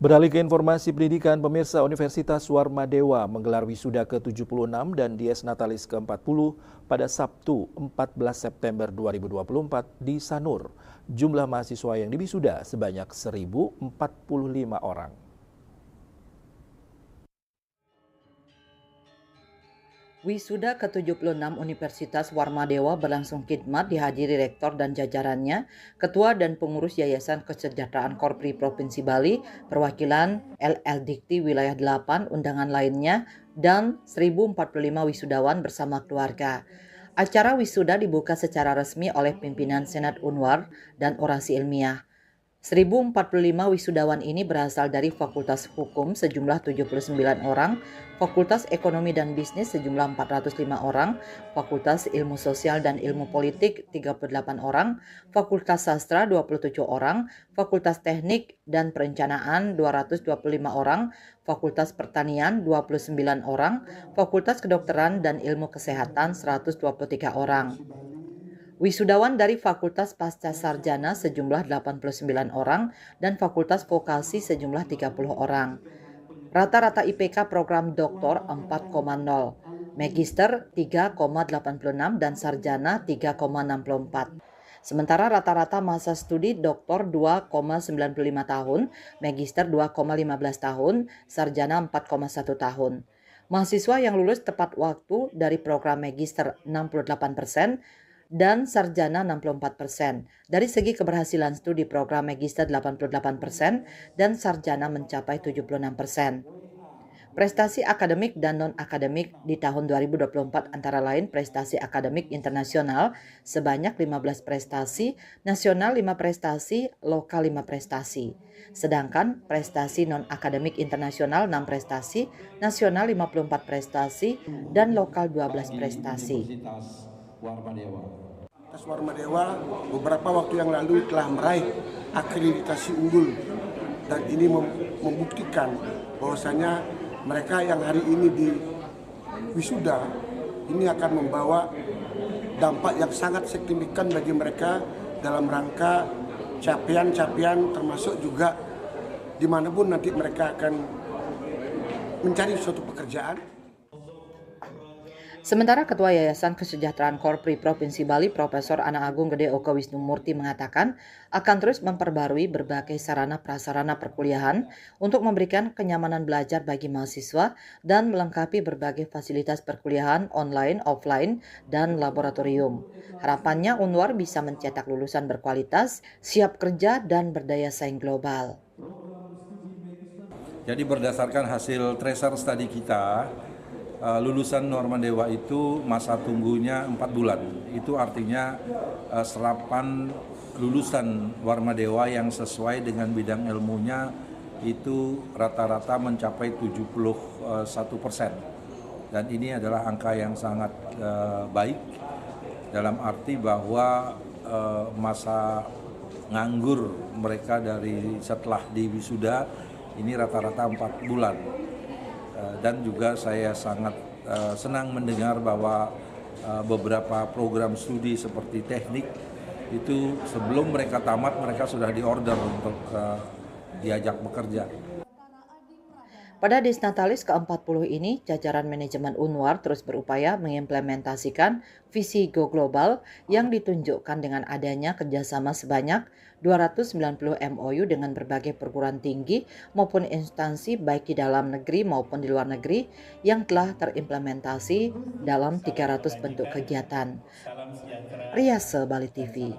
Beralih ke informasi pendidikan, pemirsa Universitas Warmadewa menggelar wisuda ke-76 dan Dies Natalis ke-40 pada Sabtu 14 September 2024 di Sanur. Jumlah mahasiswa yang diwisuda sebanyak 1.045 orang. Wisuda ke-76 Universitas Warmadewa berlangsung khidmat dihadiri rektor dan jajarannya, ketua dan pengurus Yayasan Kesejahteraan Korpri Provinsi Bali, perwakilan LL Dikti Wilayah 8, undangan lainnya, dan 1.045 wisudawan bersama keluarga. Acara wisuda dibuka secara resmi oleh pimpinan Senat Unwar dan orasi ilmiah. 1.045 wisudawan ini berasal dari Fakultas Hukum sejumlah 79 orang, Fakultas Ekonomi dan Bisnis sejumlah 405 orang, Fakultas Ilmu Sosial dan Ilmu Politik 38 orang, Fakultas Sastra 27 orang, Fakultas Teknik dan Perencanaan 225 orang, Fakultas Pertanian 29 orang, Fakultas Kedokteran dan Ilmu Kesehatan 123 orang. Wisudawan dari Fakultas Pasca Sarjana sejumlah 89 orang dan Fakultas Vokasi sejumlah 30 orang. Rata-rata IPK program doktor 4,0, Magister 3,86 dan Sarjana 3,64. Sementara rata-rata masa studi doktor 2,95 tahun, Magister 2,15 tahun, Sarjana 4,1 tahun. Mahasiswa yang lulus tepat waktu dari program Magister 68%, dan sarjana 64%. Dari segi keberhasilan studi program Magister 88% dan sarjana mencapai 76%. Prestasi akademik dan non-akademik di tahun 2024 antara lain prestasi akademik internasional sebanyak 15 prestasi, nasional 5 prestasi, lokal 5 prestasi. Sedangkan prestasi non-akademik internasional 6 prestasi, nasional 54 prestasi, dan lokal 12 prestasi. Universitas Warmadewa beberapa waktu yang lalu telah meraih akreditasi unggul dan ini membuktikan bahwasanya mereka yang hari ini di wisuda ini akan membawa dampak yang sangat signifikan bagi mereka dalam rangka capaian-capaian termasuk juga dimanapun nanti mereka akan mencari suatu pekerjaan. Sementara Ketua Yayasan Kesejahteraan Korpri Provinsi Bali, Profesor Ana Agung Gede Oka Wisnumurti mengatakan akan terus memperbarui berbagai sarana prasarana perkuliahan untuk memberikan kenyamanan belajar bagi mahasiswa dan melengkapi berbagai fasilitas perkuliahan online, offline, dan laboratorium. Harapannya Unwar bisa mencetak lulusan berkualitas, siap kerja, dan berdaya saing global. Jadi berdasarkan hasil tracer study kita, lulusan Warmadewa itu masa tunggunya 4 bulan. Itu artinya serapan lulusan Warmadewa yang sesuai dengan bidang ilmunya itu rata-rata mencapai 71%. Dan ini adalah angka yang sangat baik dalam arti bahwa masa nganggur mereka dari setelah di wisuda ini rata-rata 4 bulan. Dan juga saya sangat senang mendengar bahwa beberapa program studi seperti teknik itu sebelum mereka tamat mereka sudah diorder untuk diajak bekerja. Pada Dies Natalis ke-40 ini, jajaran manajemen Unwar terus berupaya mengimplementasikan visi Go Global yang ditunjukkan dengan adanya kerjasama sebanyak 290 MOU dengan berbagai perguruan tinggi maupun instansi baik di dalam negeri maupun di luar negeri yang telah terimplementasi dalam 300 bentuk kegiatan. Riase Bali TV.